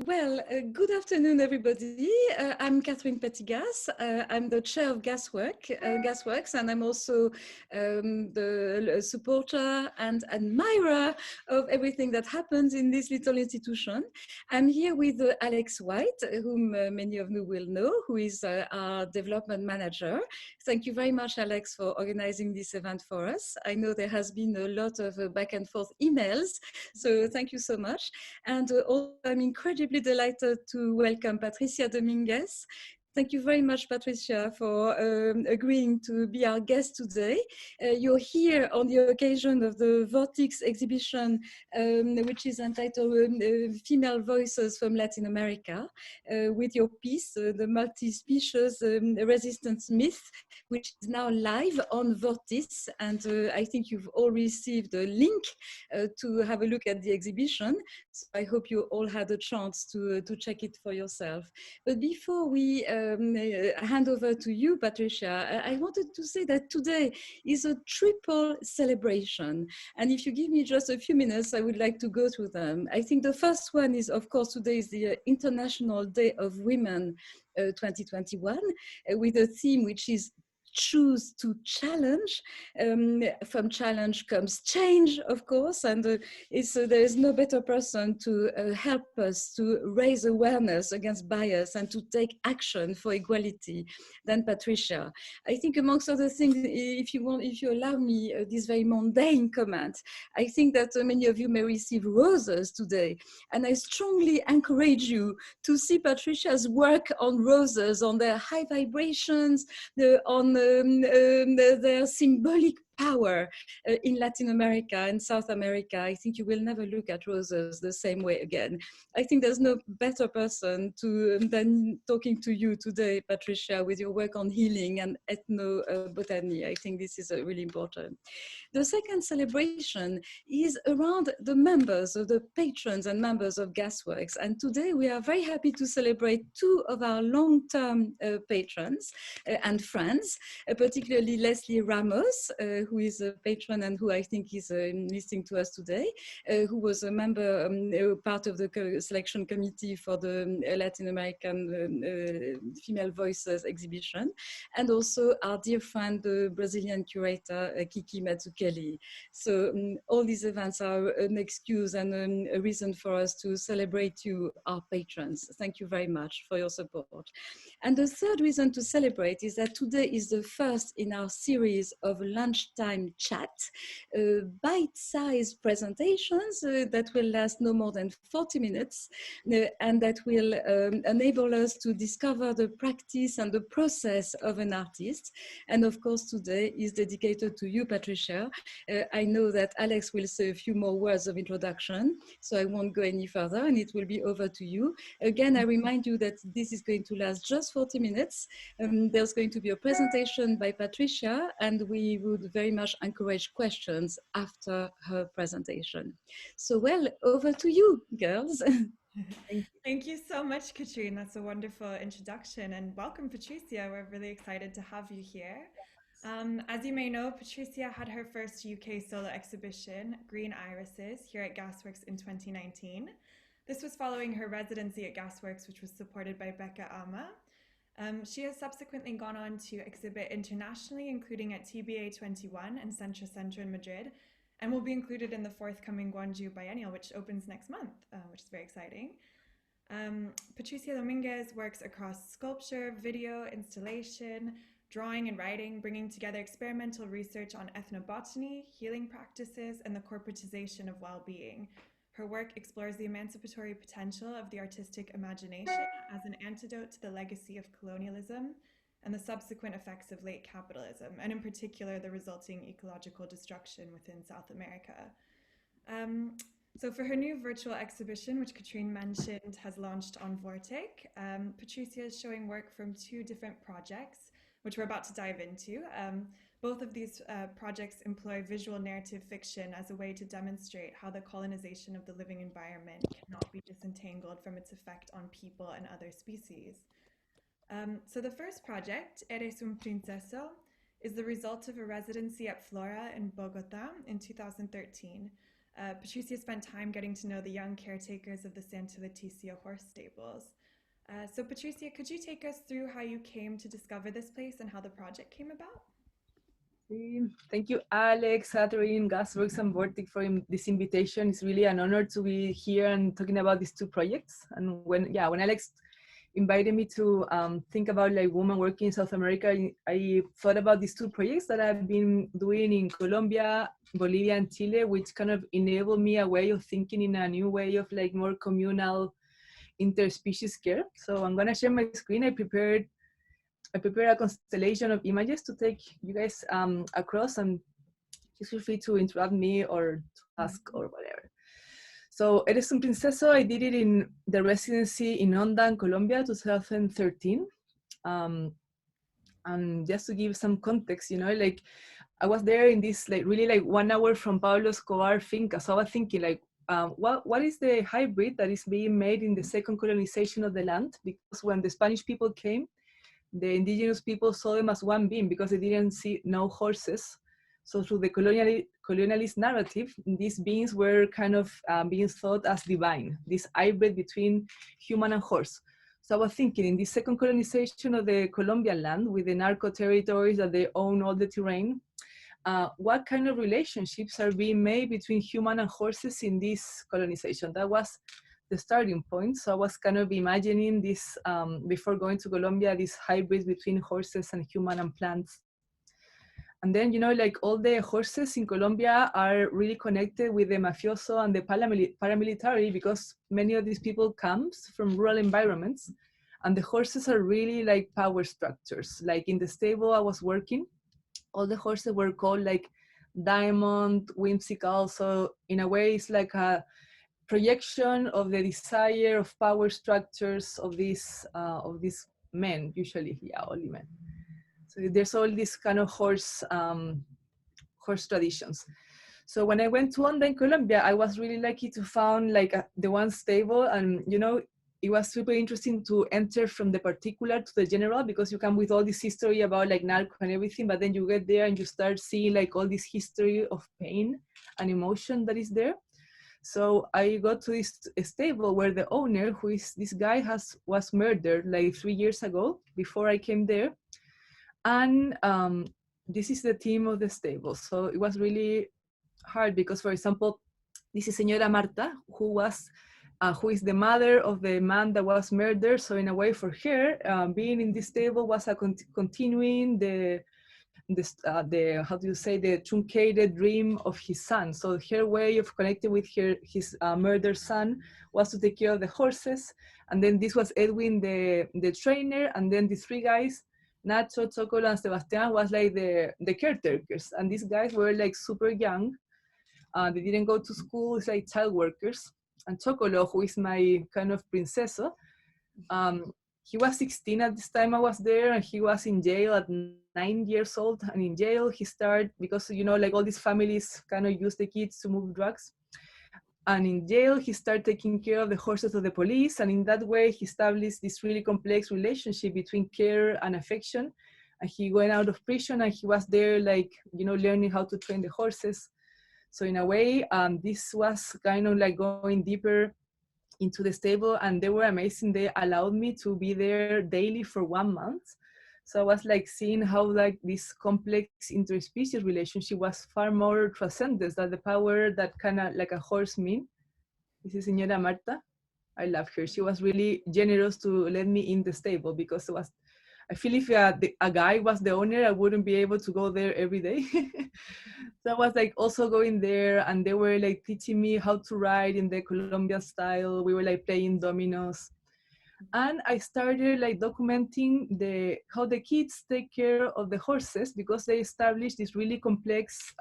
Good afternoon, everybody. I'm Catherine Petitgas. I'm the chair of Gasworks, and I'm also the supporter and admirer of everything that happens in this little institution. I'm here with Alex White, whom many of you will know, who is our development manager. Thank you very much, Alex, for organizing this event for us. I know there has been a lot of back and forth emails, so thank you so much. And also, I'm incredibly delighted to welcome Patricia Domínguez. Thank you very much, Patricia, for agreeing to be our guest today. You're here on the occasion of the Vortex exhibition, which is entitled Female Voices from Latin America, with your piece, The Multi-Species Resistance Myth, which is now live on Vortex. And I think you've all received a link to have a look at the exhibition. So I hope you all had a chance to check it for yourself. But before we hand over to you, Patricia, I wanted to say that today is a triple celebration. And if you give me just a few minutes, I would like to go through them. I think the first one is, of course, today is the International Day of Women 2021, with a theme which is choose to challenge. From challenge comes change, of course, and there is no better person to help us to raise awareness against bias and to take action for equality than Patricia. I think amongst other things, if you allow me this very mundane comment, I think that many of you may receive roses today, and I strongly encourage you to see Patricia's work on roses, on their high vibrations, on their symbolic power in Latin America and South America. I think you will never look at roses the same way again. I think there's no better person than talking to you today, Patricia, with your work on healing and ethnobotany. I think this is really important. The second celebration is around the members, of the patrons and members of Gasworks. And today we are very happy to celebrate two of our long-term patrons and friends, particularly Leslie Ramos, who is a patron and who I think is listening to us today, who was a member, part of the selection committee for the Latin American Female Voices exhibition, and also our dear friend, the Brazilian curator, Kiki Mazzucchelli. So all these events are an excuse and a reason for us to celebrate you, our patrons. Thank you very much for your support. And the third reason to celebrate is that today is the first in our series of lunchtime chat, bite-sized presentations that will last no more than 40 minutes and that will enable us to discover the practice and the process of an artist. And of course, today is dedicated to you, Patricia. I know that Alex will say a few more words of introduction, so I won't go any further and it will be over to you. Again, I remind you that this is going to last just 40 minutes. There's going to be a presentation by Patricia, and we would very much encourage questions after her presentation. So, well, over to you, girls. Thank you so much, Katrine. That's a wonderful introduction, and welcome, Patricia. We're really excited to have you here. As you may know, Patricia had her first UK solo exhibition, Green Irises, here at Gasworks in 2019. This was following her residency at Gasworks, which was supported by Becca Ama. She has subsequently gone on to exhibit internationally, including at TBA 21 and Centro Centro in Madrid, and will be included in the forthcoming Guangzhou Biennial, which opens next month, which is very exciting. Patricia Domínguez works across sculpture, video, installation, drawing and writing, bringing together experimental research on ethnobotany, healing practices, and the corporatization of well-being. Her work explores the emancipatory potential of the artistic imagination as an antidote to the legacy of colonialism and the subsequent effects of late capitalism, and in particular, the resulting ecological destruction within South America. So for her new virtual exhibition, which Katrine mentioned has launched on Vortex, Patricia is showing work from two different projects, which we're about to dive into. Both of these projects employ visual narrative fiction as a way to demonstrate how the colonization of the living environment cannot be disentangled from its effect on people and other species. So the first project, Eres un Princeso, is the result of a residency at Flora in Bogota in 2013. Patricia spent time getting to know the young caretakers of the Santa Leticia horse stables. So Patricia, could you take us through how you came to discover this place and how the project came about? Thank you, Alex, Catherine, Gasworks, and Vortic for this invitation. It's really an honor to be here and talking about these two projects. And when Alex invited me to think about like women working in South America, I thought about these two projects that I've been doing in Colombia, Bolivia, and Chile, which kind of enabled me a way of thinking in a new way of like more communal interspecies care. So I'm gonna share my screen. I prepared a constellation of images to take you guys across, and just feel free to interrupt me or to ask or whatever. So Eres un Princeso, I did it in the residency in Onda, Colombia, 2013. And just to give some context, you know, like I was there in this like really like 1 hour from Pablo Escobar finca. So I was thinking like, what is the hybrid that is being made in the second colonization of the land? Because when the Spanish people came, the indigenous people saw them as one being because they didn't see no horses. So through the colonialist narrative, these beings were kind of being thought as divine, this hybrid between human and horse. So I was thinking in this second colonization of the Colombian land with the narco territories that they own all the terrain, what kind of relationships are being made between human and horses in this colonization? That was the starting point. So I was kind of imagining this, before going to Colombia, this hybrid between horses and human and plants. And then, you know, like all the horses in Colombia are really connected with the mafioso and the paramilitary because many of these people comes from rural environments, and the horses are really like power structures. Like in the stable I was working, all the horses were called like diamond, whimsical. So in a way, it's like a projection of the desire of power structures of these men, usually, yeah, only men. So there's all these kind of horse traditions. So when I went to Onda in Colombia, I was really lucky to find like the one stable, and you know, it was super interesting to enter from the particular to the general, because you come with all this history about like narco and everything, but then you get there and you start seeing like all this history of pain and emotion that is there. So I got to this stable where the owner, who is this guy, was murdered like 3 years ago before I came there. And this is the team of the stable. So it was really hard because, for example, this is Señora Marta, who is the mother of the man that was murdered. So in a way, for her, being in this stable was a continuing the how do you say, the truncated dream of his son. So her way of connecting with his murdered son was to take care of the horses. And then this was Edwin, the trainer, and then the three guys, Nacho, Chocolo, and Sebastian, was like the caretakers. And these guys were like super young. They didn't go to school. It's like child workers. And Chocolo, who is my kind of princeso, he was 16 at this time I was there, and he was in jail at 9 years old. And in jail he started, because you know, like all these families kind of use the kids to move drugs. And in jail he started taking care of the horses of the police, and in that way he established this really complex relationship between care and affection. And he went out of prison, and he was there, like, you know, learning how to train the horses. So in a way, this was kind of like going deeper into the stable, and they were amazing. They allowed me to be there daily for 1 month. So I was like seeing how like this complex interspecies relationship was far more transcendent than the power that kind of like a horse mean. This is Señora Marta. I love her. She was really generous to let me in the stable, because it was, I feel if a guy was the owner, I wouldn't be able to go there every day. So I was like also going there, and they were like teaching me how to ride in the Colombian style. We were like playing dominoes. And I started like documenting how the kids take care of the horses, because they established this really complex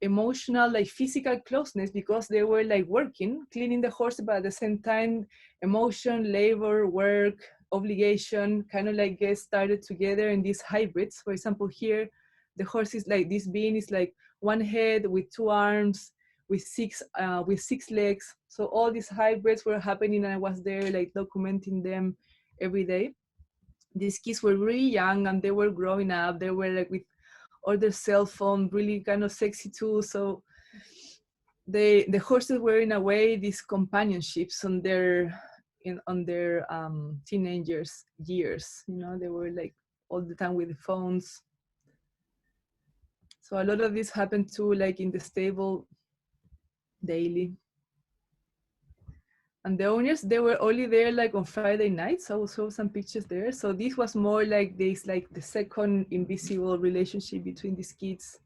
emotional, like physical closeness, because they were like working, cleaning the horse, but at the same time, emotion, labor, work, obligation, kind of like get started together in these hybrids. For example, here, the horse is like, this being is like one head with 2 arms, with six legs. So all these hybrids were happening, and I was there like documenting them every day. These kids were really young, and they were growing up. They were like with or their cell phone, really kind of sexy too. So the horses were in a way these companionships on their teenagers years. You know, they were like all the time with the phones. So a lot of this happened too, like in the stable daily. And the owners, they were only there like on Friday nights. I will show some pictures there. So this was more like this, like the second invisible relationship between these kids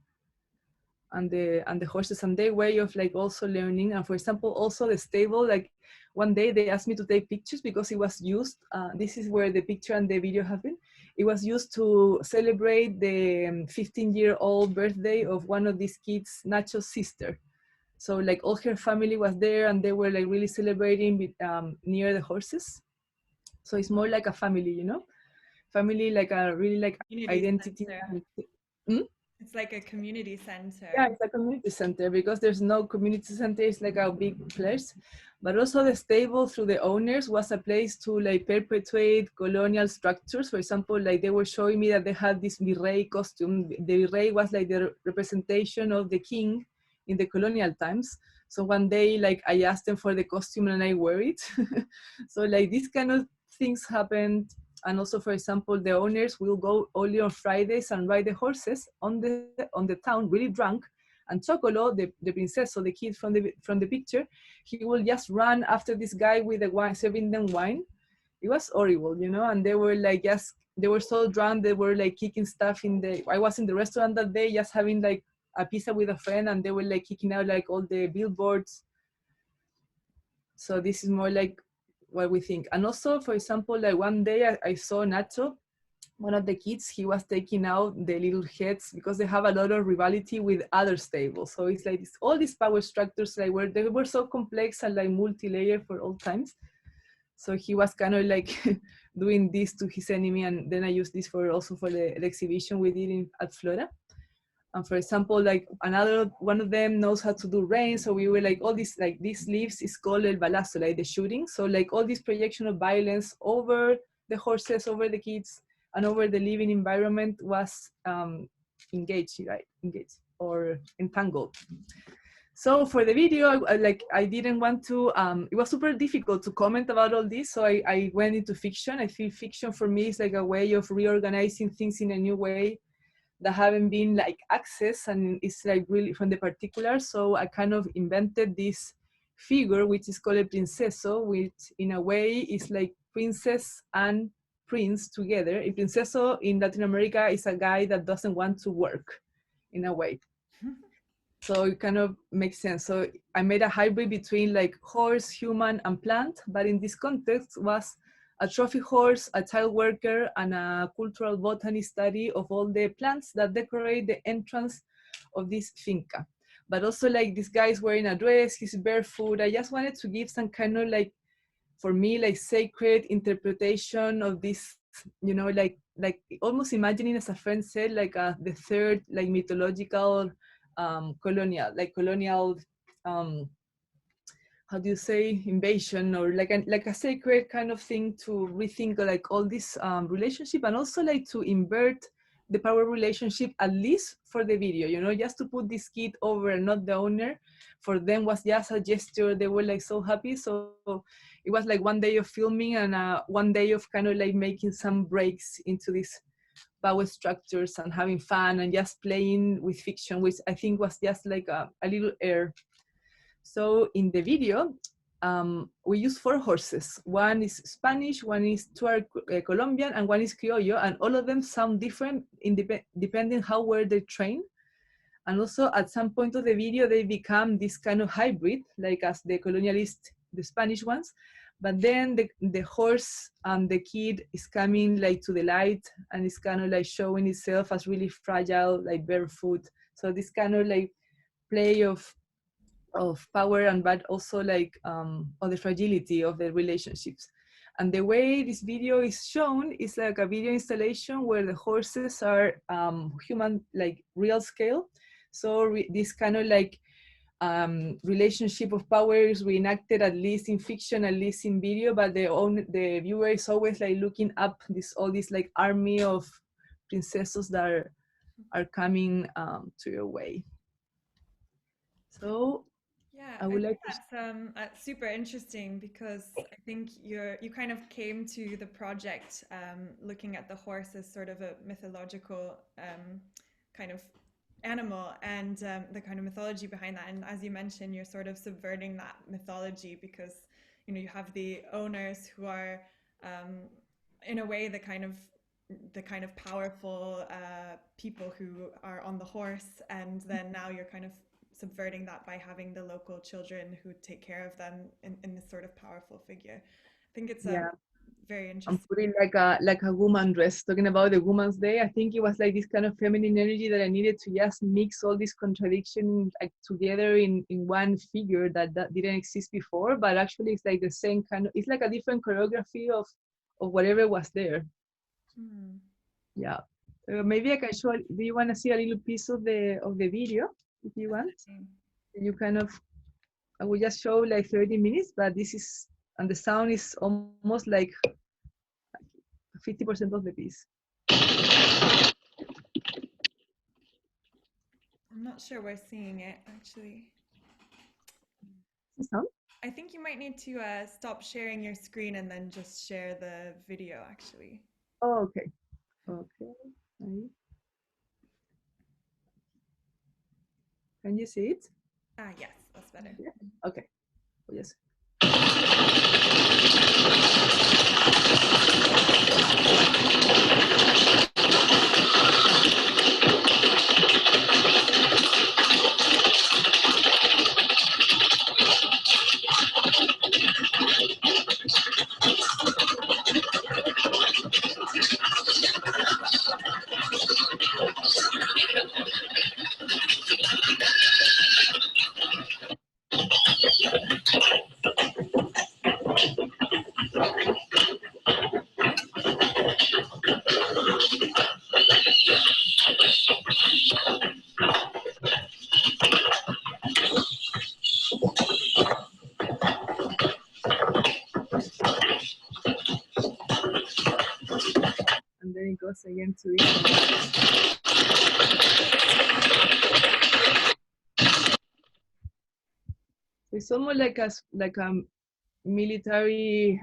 and the horses, and their way of like also learning. And for example, also the stable, like one day they asked me to take pictures because it was used, this is where the picture and the video happened. It was used to celebrate the 15-year-old birthday of one of these kids, Nacho's sister. So like all her family was there and they were like really celebrating with, near the horses. So it's more like a family, you know, family, like a really like Community identity. It's like a community center. Yeah, it's a community center because there's no community center. It's like a big place, but also the stable through the owners was a place to like perpetuate colonial structures. For example, like they were showing me that they had this virrey costume. The virrey was like the representation of the king in the colonial times. So one day, like I asked them for the costume and I wear it. So like these kind of things happened. And also, for example, the owners will go only on Fridays and ride the horses on the town, really drunk. And Chocolo, the princess, so the kid from the picture, he will just run after this guy with the wine, serving them wine. It was horrible, you know. And they were like they were so drunk, they were like kicking stuff in the. I was in the restaurant that day, just having like a pizza with a friend, and they were like kicking out like all the billboards. So this is more like what we think. And also, for example, like one day I saw Nacho, one of the kids, he was taking out the little heads because they have a lot of rivalry with other stables. So it's like all these power structures, like they were so complex and like multi-layer for all times. So he was kind of like doing this to his enemy. And then I used this for also for the exhibition we did at Flora. And for example, like another one of them knows how to do rain. So we were like all these leaves is called el balazo, like the shooting. So like all this projection of violence over the horses, over the kids, and over the living environment was engaged, right? Engaged or entangled. So for the video, I didn't want to, it was super difficult to comment about all this. So I went into fiction. I feel fiction for me is like a way of reorganizing things in a new way that haven't been like accessed, and it's like really from the particular. So I kind of invented this figure, which is called a princeso, which in a way is like princess and prince together. A princeso in Latin America is a guy that doesn't want to work in a way. So it kind of makes sense. So I made a hybrid between like horse, human, and plant, but in this context was a trophy horse, a child worker, and a cultural botany study of all the plants that decorate the entrance of this finca. But also like this guy is wearing a dress, he's barefoot. I just wanted to give some kind of like, for me, like sacred interpretation of this, you know, like almost imagining, as a friend said, like the third like mythological colonial how do you say, invasion, or like a sacred kind of thing to rethink like all this relationship, and also like to invert the power relationship, at least for the video, you know, just to put this kid over and not the owner. For them was just a gesture. They were like so happy. So it was like one day of filming and one day of kind of like making some breaks into these power structures and having fun and just playing with fiction, which I think was just like a little air. So in the video, we use 4 horses. One is Spanish, one is Tuareg Colombian, and one is Criollo, and all of them sound different depending how well they're trained. And also at some point of the video, they become this kind of hybrid, like as the colonialist, the Spanish ones. But then the horse and the kid is coming like to the light, and it's kind of like showing itself as really fragile, like barefoot. So this kind of like play of power, and but also like of the fragility of the relationships. And the way this video is shown is like a video installation where the horses are human, like real scale. So this kind of like relationship of power is reenacted, at least in fiction, at least in video, but the viewer is always like looking up all this like army of princesses that are coming to your way. So Yeah, I I would think like to. that's super interesting because I think you kind of came to the project looking at the horse as sort of a mythological kind of animal and the kind of mythology behind that. And as you mentioned, you're sort of subverting that mythology because you have the owners who are um, in a way the kind of powerful people who are on the horse, and then now you're kind of subverting that by having the local children who take care of them in this sort of powerful figure. I think it's Yeah, very I'm interesting. putting like a woman dress, talking about the Women's Day. I think it was like this kind of feminine energy that I needed to just mix all this contradiction like together in one figure that didn't exist before, but actually it's like the same kind of, it's like a different choreography of whatever was there. Hmm. Yeah. Maybe I can show. Do you want to see a little piece of the video if you want? Definitely. You kind of, I will just show like 30 minutes, but this is, and the sound is almost like 50% of the piece. I'm not sure we're seeing it actually. The sound? I think you might need to stop sharing your screen and then just share the video actually. Oh, okay. Okay. Ahí. Can you see it? Ah, yes, that's better. Yeah. Okay. Oh, yes. And then it goes again to this. It's almost like a military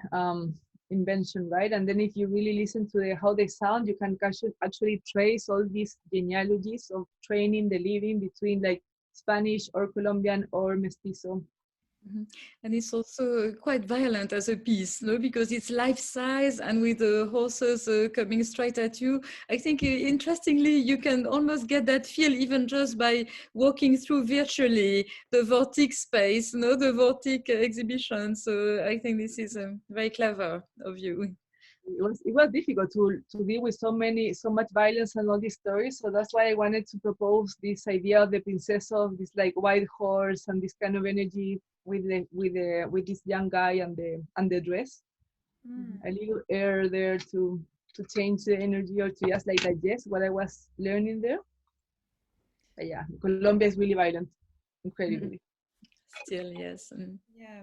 invention, right? And then if you really listen to how they sound, you can actually trace all these genealogies of training, the living between like Spanish or Colombian or mestizo. Mhm. And it's also quite violent as a piece, no? Because it's life size and with the horses coming straight at you. I think interestingly, you can almost get that feel even just by walking through virtually the Vortic space, no? The Vortic exhibition. So I think this is very clever of you. It was difficult to deal with so much violence and all these stories. So that's why I wanted to propose this idea of the princess of this like white horse and this kind of energy with this young guy and the dress. Mm. A little air there to change the energy or to just like digest what I was learning there. But yeah, Colombia is really violent, incredibly. Still, yes. Yeah.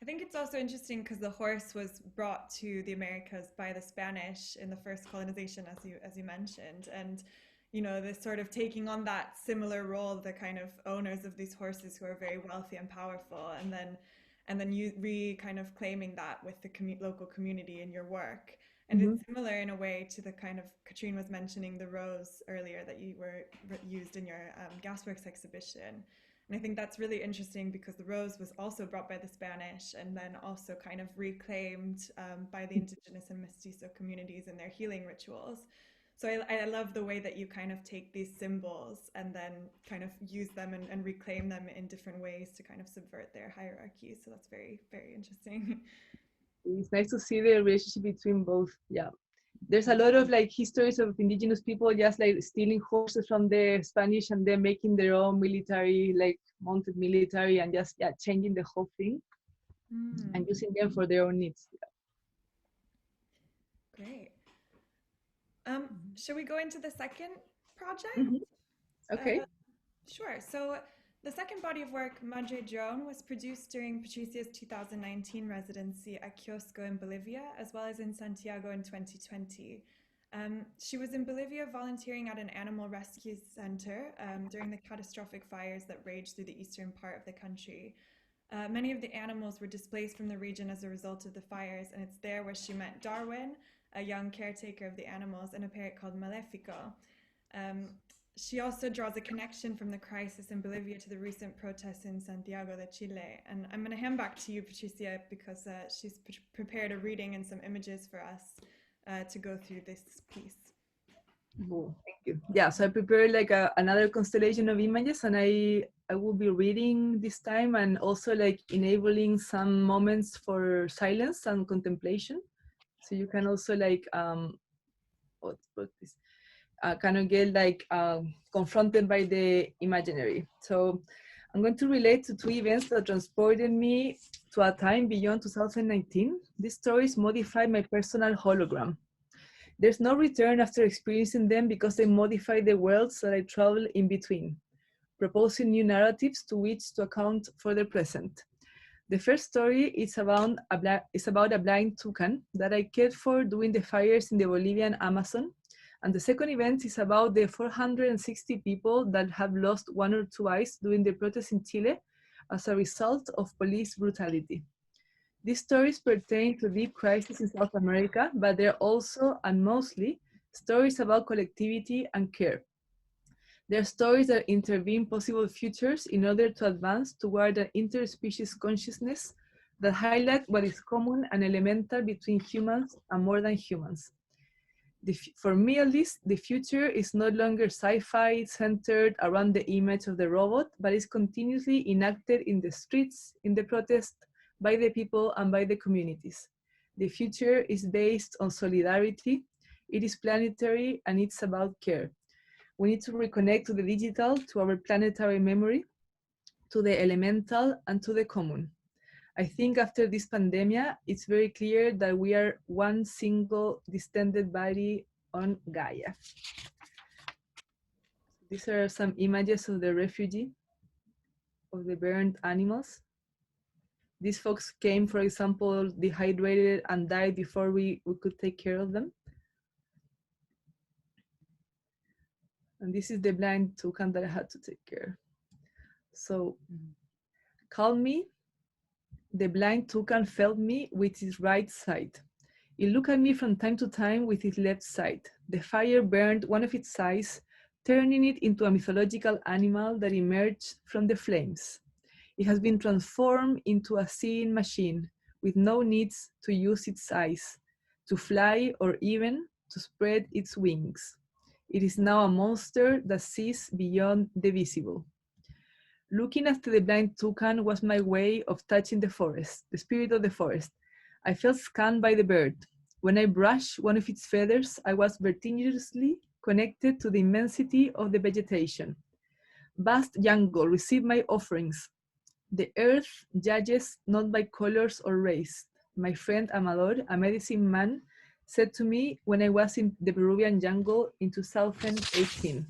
I think it's also interesting because the horse was brought to the Americas by the Spanish in the first colonization, as you mentioned, and the sort of taking on that similar role, the kind of owners of these horses who are very wealthy and powerful, and then you kind of claiming that with the local community in your work. And Mm-hmm. it's similar in a way to the kind of Katrine was mentioning the rose earlier that you were used in your Gasworks exhibition. And I think that's really interesting because the rose was also brought by the Spanish and then also kind of reclaimed by the indigenous and mestizo communities in their healing rituals. So I love the way that you kind of take these symbols and then kind of use them and reclaim them in different ways to kind of subvert their hierarchies. So that's very, very interesting. It's nice to see the relationship between both. Yeah. There's a lot of like histories of indigenous people just like stealing horses from the Spanish and then making their own military, like mounted military, and just changing the whole thing and using them for their own needs. Great. Should we go into the second project? Mm-hmm. Okay. Sure. So the second body of work, Madre Drone, was produced during Patricia's 2019 residency at Kiosco in Bolivia, as well as in Santiago in 2020. She was in Bolivia volunteering at an animal rescue center during the catastrophic fires that raged through the eastern part of the country. Many of the animals were displaced from the region as a result of the fires, and it's there where she met Darwin, a young caretaker of the animals, and a parrot called Malefico. She also draws a connection from the crisis in Bolivia to the recent protests in Santiago de Chile. And I'm going to hand back to you, Patricia, because she's prepared a reading and some images for us to go through this piece. Oh, thank you. Yeah, so I prepared like another constellation of images, and I will be reading this time and also like enabling some moments for silence and contemplation. So you can also like kind of get like confronted by the imaginary. So I'm going to relate to two events that transported me to a time beyond 2019. These stories modified my personal hologram. There's no return after experiencing them because they modify the worlds that I travel in between, proposing new narratives to which to account for the present. The first story is about a blind toucan that I cared for during the fires in the Bolivian Amazon. And the second event is about the 460 people that have lost one or two eyes during the protests in Chile as a result of police brutality. These stories pertain to deep crises in South America, but they're also, and mostly, stories about collectivity and care. They're stories that intervene possible futures in order to advance toward an interspecies consciousness that highlight what is common and elemental between humans and more than humans. For me at least, the future is no longer sci-fi centered around the image of the robot, but is continuously enacted in the streets, in the protest, by the people and by the communities. The future is based on solidarity, it is planetary, and it's about care. We need to reconnect to the digital, to our planetary memory, to the elemental, and to the common. I think after this pandemic, it's very clear that we are one single distended body on Gaia. These are some images of the refugee, of the burned animals. These folks came, for example, dehydrated and died before we could take care of them. And this is the blind toucan that I had to take care. So, calm me. The blind toucan felt me with his right side. It looked at me from time to time with its left side. The fire burned one of its eyes, turning it into a mythological animal that emerged from the flames. It has been transformed into a seeing machine with no needs to use its eyes, to fly or even to spread its wings. It is now a monster that sees beyond the visible. Looking after the blind toucan was my way of touching the forest, the spirit of the forest. I felt scanned by the bird. When I brushed one of its feathers, I was vertiginously connected to the immensity of the vegetation. Vast jungle, receive my offerings. The earth judges not by colors or race. My friend Amador, a medicine man, said to me when I was in the Peruvian jungle in 2018.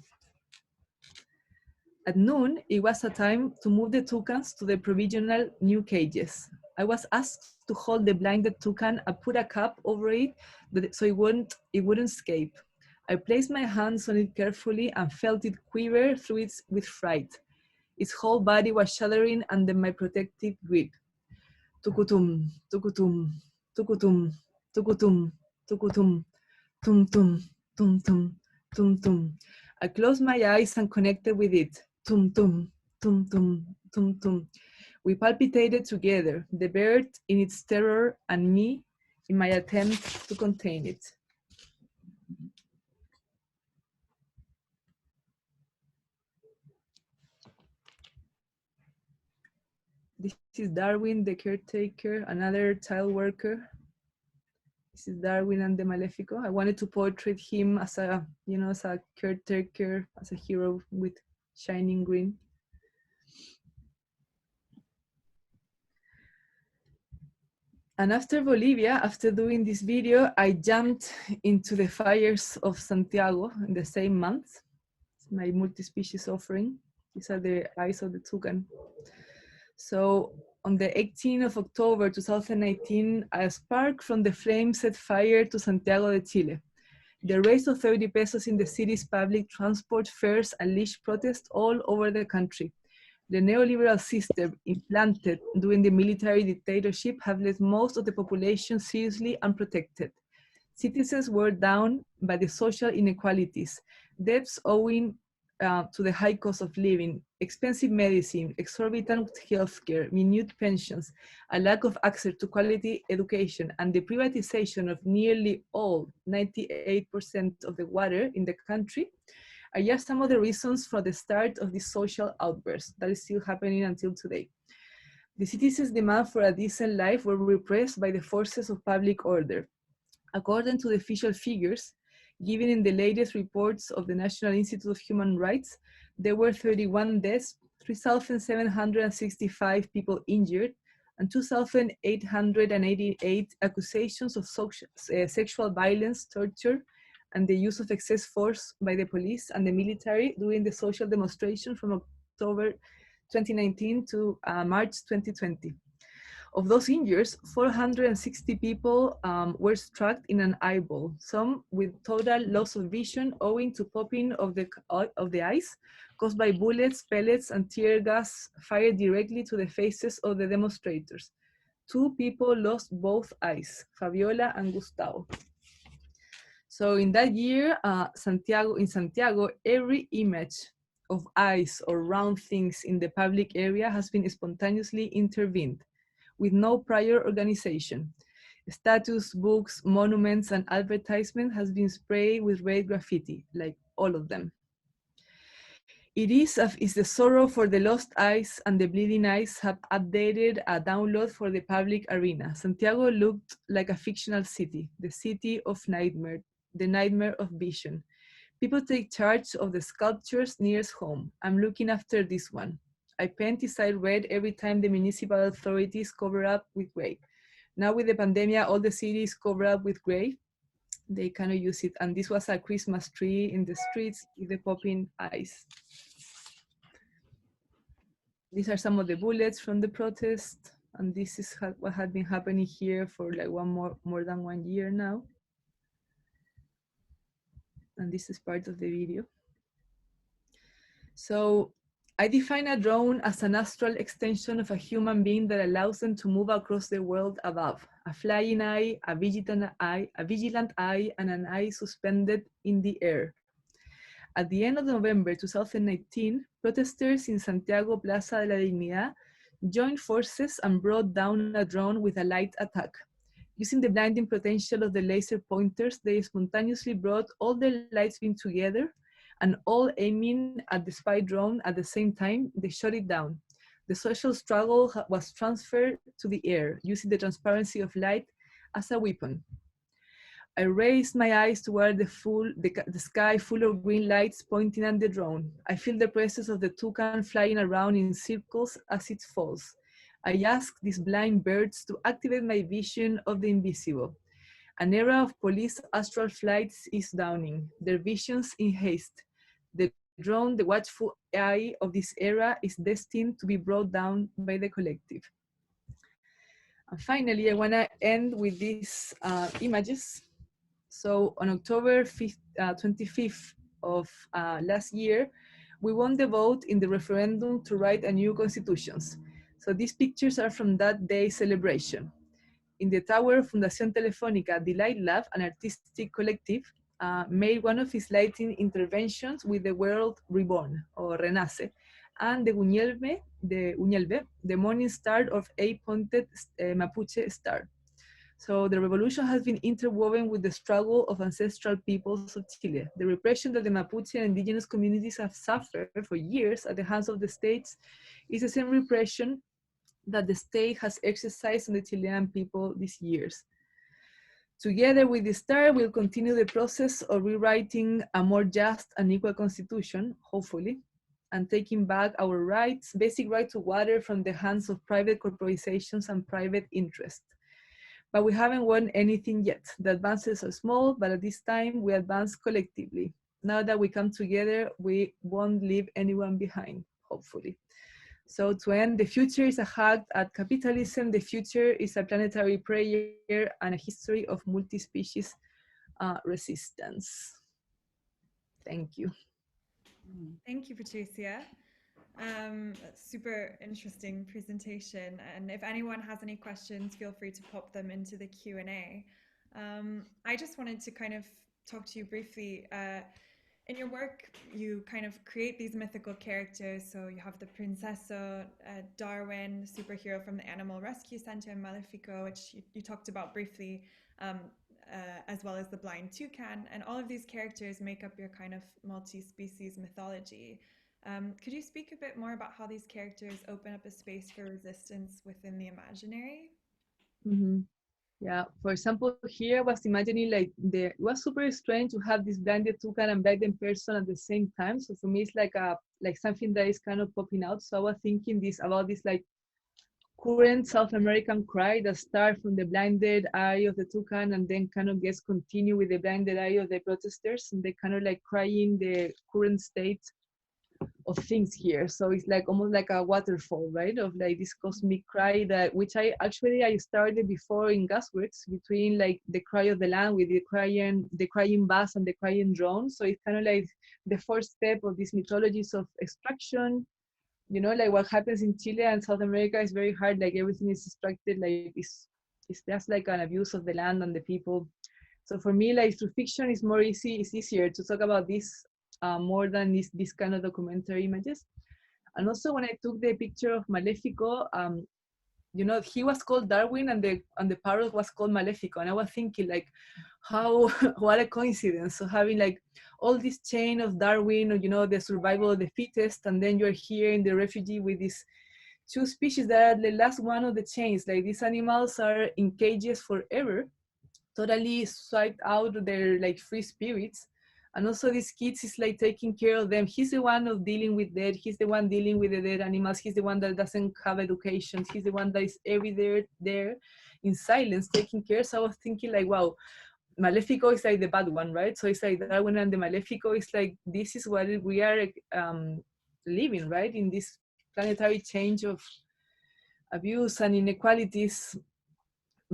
At noon, it was a time to move the toucans to the provisional new cages. I was asked to hold the blinded toucan and put a cap over it so it wouldn't escape. I placed my hands on it carefully and felt it quiver through it with fright. Its whole body was shuddering under my protective grip. Tukutum, tukutum, tukutum, tukutum, tukutum, tum tum, tum tum, tum tum. I closed my eyes and connected with it. Tum tum, tum tum, tum tum. We palpitated together, the bird in its terror and me in my attempt to contain it. This is Darwin, the caretaker, another child worker. This is Darwin and the Malefico. I wanted to portray him as a, as a caretaker, as a hero with shining green. And after Bolivia, after doing this video, I jumped into the fires of Santiago in the same month. It's my multi-species offering. These are the eyes of the toucan. So on the 18th of October 2019, a spark from the flame set fire to Santiago de Chile. The raise of 30 pesos in the city's public transport fares unleashed protests all over the country. The neoliberal system implanted during the military dictatorship have left most of the population seriously unprotected. Citizens were down by the social inequalities, debts owing to the high cost of living, expensive medicine, exorbitant healthcare, minute pensions, a lack of access to quality education, and the privatization of nearly all 98% of the water in the country are just some of the reasons for the start of this social outburst that is still happening until today. The citizens' demand for a decent life were repressed by the forces of public order. According to the official figures given in the latest reports of the National Institute of Human Rights, there were 31 deaths, 3,765 people injured, and 2,888 accusations of sexual violence, torture, and the use of excess force by the police and the military during the social demonstration from October 2019 to March 2020. Of those injured, 460 people were struck in an eyeball, some with total loss of vision owing to popping of the eyes caused by bullets, pellets, and tear gas fired directly to the faces of the demonstrators. 2 people lost both eyes, Fabiola and Gustavo. So in that year, in Santiago, every image of eyes or round things in the public area has been spontaneously intervened with no prior organization. Statues, books, monuments, and advertisement has been sprayed with red graffiti, like all of them. It is the sorrow for the lost eyes and the bleeding eyes have updated a download for the public arena. Santiago looked like a fictional city, the city of nightmare, the nightmare of vision. People take charge of the sculptures nearest home. I'm looking after this one. I paint inside red every time the municipal authorities cover up with gray. Now with the pandemic, all the cities cover up with gray. They cannot use it. And this was a Christmas tree in the streets with the popping eyes. These are some of the bullets from the protest. And this is what had been happening here for like more than 1 year now. And this is part of the video. So I define a drone as an astral extension of a human being that allows them to move across the world above. A flying eye, a vigilant eye, and an eye suspended in the air. At the end of November 2019, protesters in Santiago Plaza de la Dignidad joined forces and brought down a drone with a light attack. Using the blinding potential of the laser pointers, they spontaneously brought all the lights beam together and all aiming at the spy drone at the same time, they shot it down. The social struggle was transferred to the air, using the transparency of light as a weapon. I raised my eyes toward the sky full of green lights pointing at the drone. I feel the presence of the toucan flying around in circles as it falls. I ask these blind birds to activate my vision of the invisible. An era of police astral flights is dawning, their visions in haste. The drone, the watchful eye of this era, is destined to be brought down by the collective. And finally, I want to end with these images. So on October 25th of last year, we won the vote in the referendum to write a new constitution. So these pictures are from that day's celebration. In the tower of Fundación Telefónica, the Light Lab, an artistic collective, made one of its lighting interventions with the world reborn, or renace, and the Uñelbe, the morning star of eight-pointed Mapuche star. So the revolution has been interwoven with the struggle of ancestral peoples of Chile. The repression that the Mapuche and indigenous communities have suffered for years at the hands of the states is the same repression that the state has exercised on the Chilean people these years. Together with the star, we'll continue the process of rewriting a more just and equal constitution, hopefully, and taking back our rights, basic right to water from the hands of private corporations and private interests. But we haven't won anything yet. The advances are small, but at this time we advance collectively. Now that we come together, we won't leave anyone behind, hopefully. So to end, the future is a hug at capitalism. The future is a planetary prayer and a history of multi-species resistance. Thank you. Thank you, Patricia. Super interesting presentation. And if anyone has any questions, feel free to pop them into the Q&A. I just wanted to kind of talk to you briefly. In your work, you kind of create these mythical characters. So you have the Princeso, Darwin, superhero from the Animal Rescue Center, and Malefico, which you talked about briefly, as well as the blind toucan. And all of these characters make up your kind of multi-species mythology. Could you speak a bit more about how these characters open up a space for resistance within the imaginary? Mm-hmm. Yeah, for example, here I was imagining like it was super strange to have this blinded toucan and blinded person at the same time. So for me, it's like something that is kind of popping out. So I was thinking about this like current South American cry that starts from the blinded eye of the toucan and then kind of gets continue with the blinded eye of the protesters, and they kind of like crying the current state of things here. So it's like almost like a waterfall, right? Of like this cosmic cry that which I started before in Gasworks between like the cry of the land with the crying bass and the crying drone. So it's kind of like the first step of these mythologies of extraction. You know, like what happens in Chile and South America is very hard. Like everything is extracted. Like it's just like an abuse of the land and the people. So for me, like through fiction, it's more easy. It's easier to talk about this more than this kind of documentary images. And also when I took the picture of Malefico, you know, he was called Darwin and the parrot was called Malefico. And I was thinking like, how, what a coincidence. So having like all this chain of Darwin, or, you know, the survival of the fittest, and then you're here in the refugee with these two species that are the last one of the chains. Like these animals are in cages forever, totally swiped out their like free spirits. And also these kids is like taking care of them. He's the one of dealing with dead. He's the one dealing with the dead animals. He's the one that doesn't have education. He's the one that is everywhere there in silence taking care. So I was thinking like, wow, Malefico is like the bad one, right? So it's like Darwin and the Malefico is like, this is what we are living, right? In this planetary change of abuse and inequalities.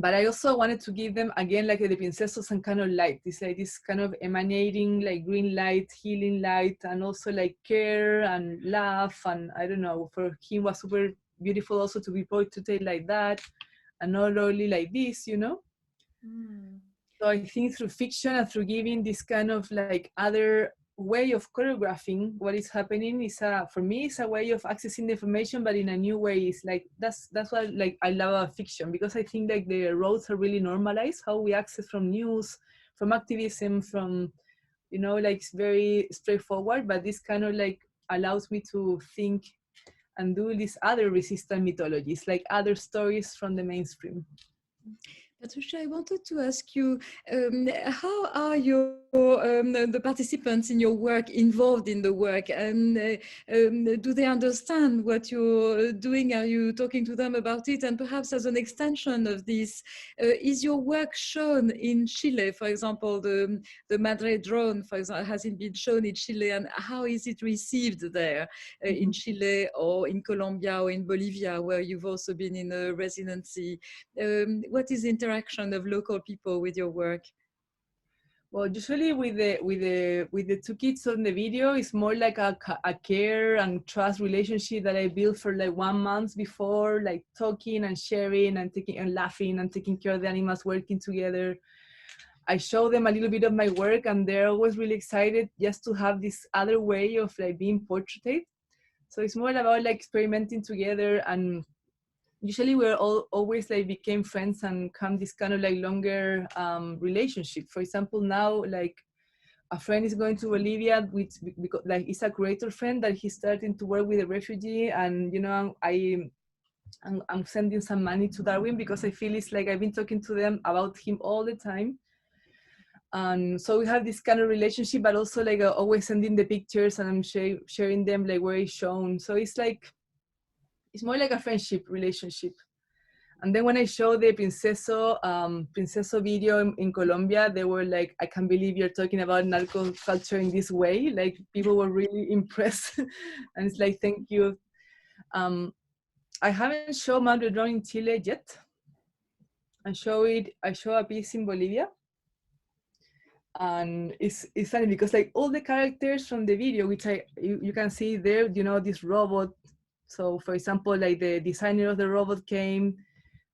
But I also wanted to give them again like the Princesos some kind of light. It's like this kind of emanating like green light, healing light, and also like care and laugh. And I don't know, for him was super beautiful also to be portrayed like that, and not only like this, you know. Mm. So I think through fiction and through giving this kind of like other way of choreographing what is happening is for me it's a way of accessing the information, but in a new way. It's like that's what like I love about fiction, because I think like the roads are really normalized, how we access from news, from activism, from, you know, like it's very straightforward, but this kind of like allows me to think and do these other resistant mythologies, like other stories from the mainstream. Patricia, I wanted to ask you, how are the participants in your work involved in the work, and do they understand what you're doing? Are you talking to them about it? And perhaps as an extension of this, is your work shown in Chile, for example, the Madre drone, for example, has it been shown in Chile, and how is it received there in Chile or in Colombia or in Bolivia, where you've also been in a residency? What is the interaction of local people with your work? Well, usually with the two kids on the video, it's more like a care and trust relationship that I built for like 1 month before, like talking and sharing and taking and laughing and taking care of the animals, working together. I show them a little bit of my work, and they're always really excited just to have this other way of like being portrayed. So it's more about like experimenting together, and usually we're always like became friends and come this kind of like longer relationship. For example, now like a friend is going to Bolivia, which because like it's a creator friend that he's starting to work with a refugee, and you know I'm sending some money to Darwin because I feel it's like I've been talking to them about him all the time. And so we have this kind of relationship, but also like always sending the pictures, and I'm sharing them like where it's shown. So it's like it's more like a friendship relationship. And then when I showed the Princeso video in Colombia, they were like, I can't believe you're talking about narco culture in this way. Like people were really impressed. And it's like, thank you. I haven't shown Madre Drone in Chile yet. I show a piece in Bolivia. And it's funny because like all the characters from the video, which you can see there, you know, this robot. So for example, like the designer of the robot came,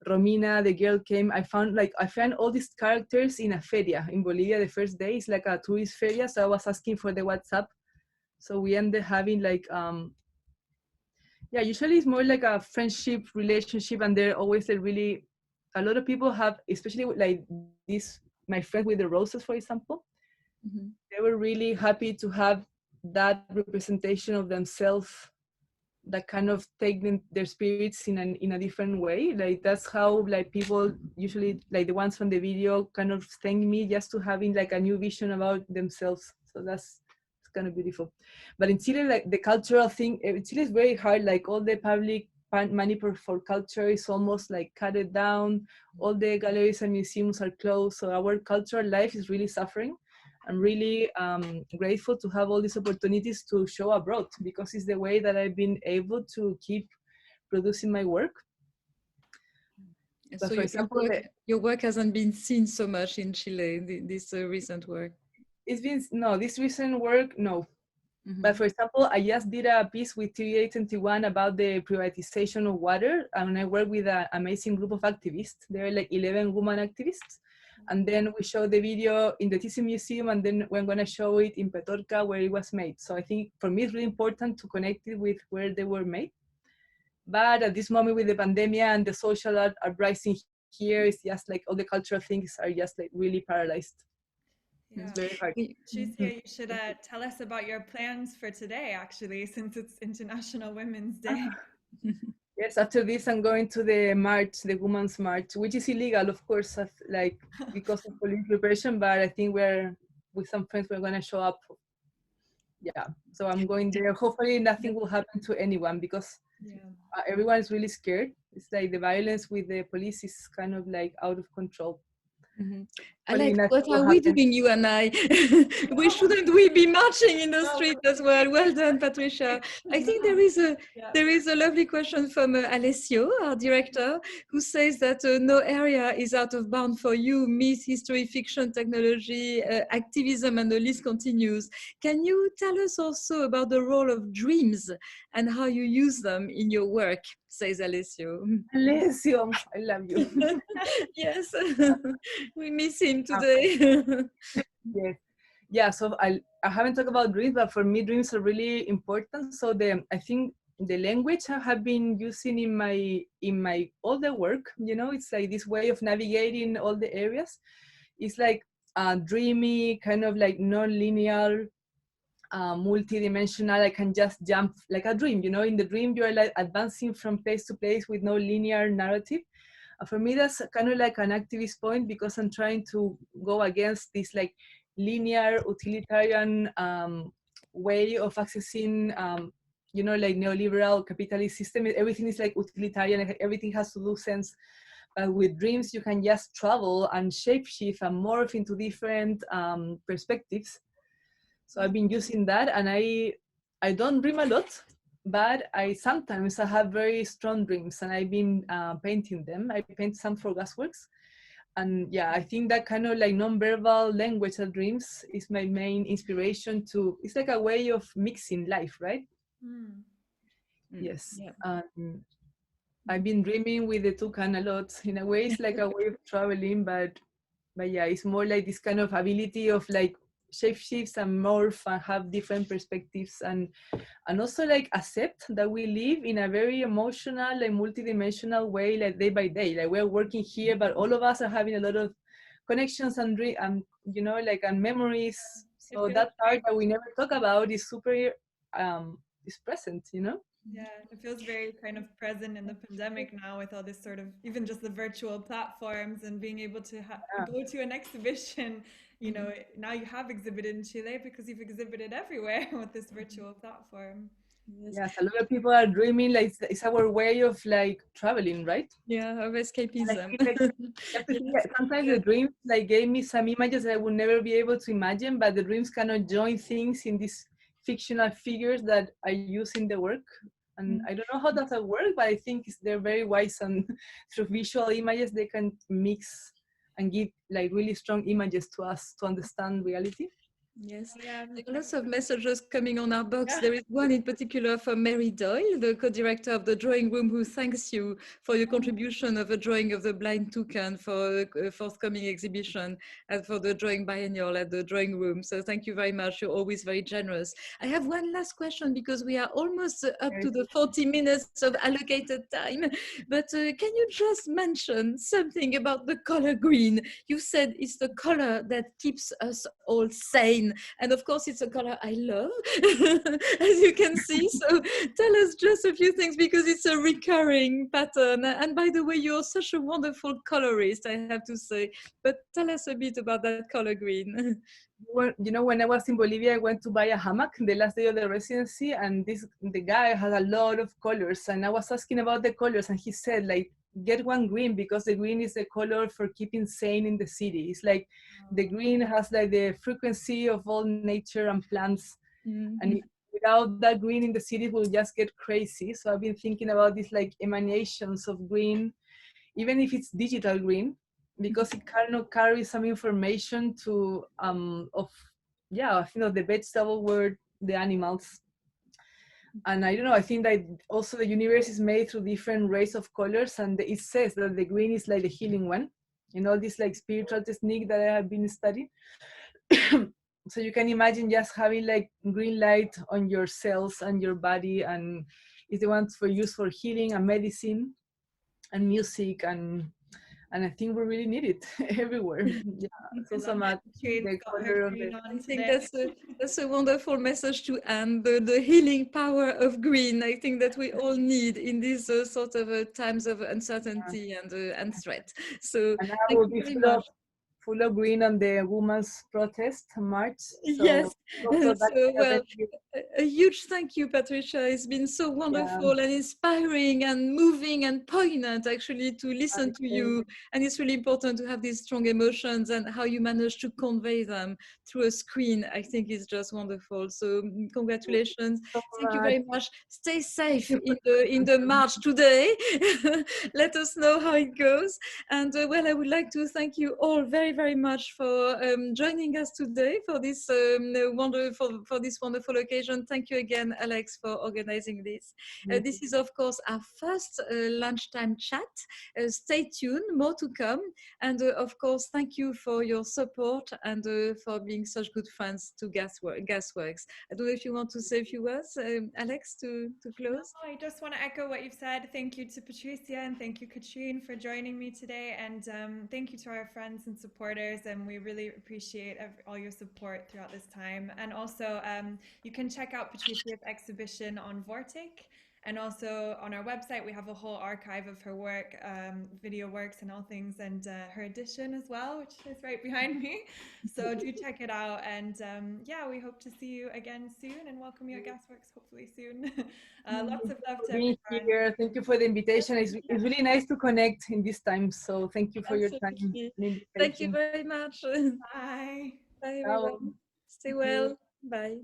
Romina, the girl came. I found all these characters in a feria in Bolivia the first day. It's like a tourist feria. So I was asking for the WhatsApp. So we ended having like, yeah, usually it's more like a friendship relationship. And they're always like really, a lot of people have, especially with like this, my friends with the roses, for example, they were really happy to have that representation of themselves that kind of take their spirits in a different way. Like that's how like people usually, like the ones from the video, kind of thank me just to having like a new vision about themselves. So that's it's kind of beautiful. But in Chile, like the cultural thing, Chile is very hard. Like all the public money for culture is almost like cut it down. All the galleries and museums are closed. So our cultural life is really suffering. I'm really grateful to have all these opportunities to show abroad, because it's the way that I've been able to keep producing my work. So your work hasn't been seen so much in Chile, this recent work? It's been, no, this recent work, no. But for example, I just did a piece with TV821 about the privatization of water, and I work with an amazing group of activists. There are like 11 women activists. And then we show the video in the Thyssen Museum, and then we're going to show it in Petorca, where it was made. So I think for me, it's really important to connect it with where they were made. But at this moment with the pandemic and the social uprising here, it's just like all the cultural things are just like really paralyzed. Yeah. It's very hard. Patricia, you should tell us about your plans for today, actually, since it's International Women's Day. Yes, after this, I'm going to the march, the Women's March, which is illegal, of course, like because of police repression. But I think we're with some friends, we're going to show up. Yeah, so I'm going there. Hopefully, nothing will happen to anyone, because everyone is really scared. It's like the violence with the police is kind of like out of control. Alex, what are we doing, you and I? Shouldn't we be marching in the street as well? Well done, Patricia. I think there is a lovely question from Alessio, our director, who says that no area is out of bound for you. Myth, history, fiction, technology, activism, and the list continues. Can you tell us also about the role of dreams and how you use them in your work? Says Alessio. Alessio, I love you. Yes, we miss him today. Yes, yeah. So I haven't talked about dreams, but for me, dreams are really important. So I think the language I have been using in my all the work, you know, it's like this way of navigating all the areas. It's like dreamy, kind of like non-linear, multi-dimensional. I can just jump like a dream, you know. In the dream, you're like advancing from place to place with no linear narrative. For me, that's kind of like an activist point, because I'm trying to go against this like linear utilitarian way of accessing, you know, like neoliberal capitalist system. Everything is like utilitarian, everything has to do sense. With dreams, you can just travel and shapeshift and morph into different perspectives. So I've been using that, and I don't dream a lot, but I sometimes have very strong dreams, and I've been painting them. I paint some for Gasworks, and yeah, I think that kind of like non-verbal language of dreams is my main inspiration to. It's like a way of mixing life, right? Yes. Yeah. I've been dreaming with the toucan a lot. In a way, it's like a way of traveling, but yeah, it's more like this kind of ability of like shapeshifts and morph and have different perspectives, and also like accept that we live in a very emotional and multidimensional way, like day by day. Like we're working here, but all of us are having a lot of connections and you know, like, and memories. So that part that we never talk about is super is present, you know. Yeah, it feels very kind of present in the pandemic now, with all this sort of, even just the virtual platforms and being able to go to an exhibition. You know, now you have exhibited in Chile because you've exhibited everywhere with this virtual platform. Yes, a lot of people are dreaming, like it's our way of like traveling, right? Yeah, of escapism. Sometimes the dreams like gave me some images that I would never be able to imagine, but the dreams cannot join things in these fictional figures that I use in the work. And I don't know how that works, but I think they're very wise, and through visual images they can mix and give like really strong images to us to understand reality. Yes, Yeah. there are lots of messages coming on our box. Yeah. There is one in particular from Mary Doyle, the co-director of the drawing room, who thanks you for your contribution of a drawing of the blind toucan for a forthcoming exhibition and for the drawing biennial at the drawing room. So thank you very much. You're always very generous. I have one last question because we are almost up to the 40 minutes of allocated time. But can you just mention something about the color green? You said it's the color that keeps us all sane. And of course, it's a color I love, as you can see. So tell us just a few things because it's a recurring pattern. And by the way, you're such a wonderful colorist, I have to say. But tell us a bit about that color green. Well, you know, when I was in Bolivia, I went to buy a hammock the last day of the residency, and the guy had a lot of colors, and I was asking about the colors, and he said like, get one green because the green is the color for keeping sane in the city. It's like the green has like the frequency of all nature and plants, and without that green in the city, we'll just get crazy. So I've been thinking about these like emanations of green, even if it's digital green, because it kind of carries some information to of the vegetable world, the animals. And I don't know, I think that also the universe is made through different rays of colors, and it says that the green is like the healing one, this like spiritual technique that I have been studying. So you can imagine just having like green light on your cells and your body, and it's the ones for use for healing and medicine and music, and I think we really need it everywhere. Yeah, so some the color of the. I think that's a wonderful message to end, the healing power of green. I think that we all need in these sort of times of uncertainty and threat. So And I thank will you be very much. full of green on the women's protest march. So Yes, also that so well, event, a huge thank you, Patricia. It's been so yeah, wonderful and inspiring and moving and poignant actually to listen to you. And it's really important to have these strong emotions, and how you manage to convey them through a screen, I think is just wonderful. So congratulations. so Thank you much. very much. Stay safe in the march today. Let us know how it goes. And well, I would like to thank you all very, very much for joining us today for this for this wonderful occasion. Thank you again, Alex, for organizing this. This is, of course, our first lunchtime chat. Stay tuned, more to come. And of course, thank you for your support and for being such good friends to Gasworks. I don't know if you want to say a few words, Alex, to close. No, I just want to echo what you've said. Thank you to Patricia and thank you, Katrine, for joining me today. And thank you to our friends and supporters. And we really appreciate all your support throughout this time. And also, you can check out Patricia's exhibition on Vortic. And also on our website, we have a whole archive of her work, video works and all things, and her edition as well, which is right behind me. So do check it out. And yeah, we hope to see you again soon and welcome you at Gasworks hopefully soon. Lots of love to Being everyone. here. Thank you for the invitation. It's really nice to connect in this time. So thank you for your time Absolutely. and invitation. Thank you very much. Bye. Bye, Ciao. everyone. Stay Thank you. well. Bye.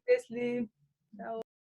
Leslie. Ciao.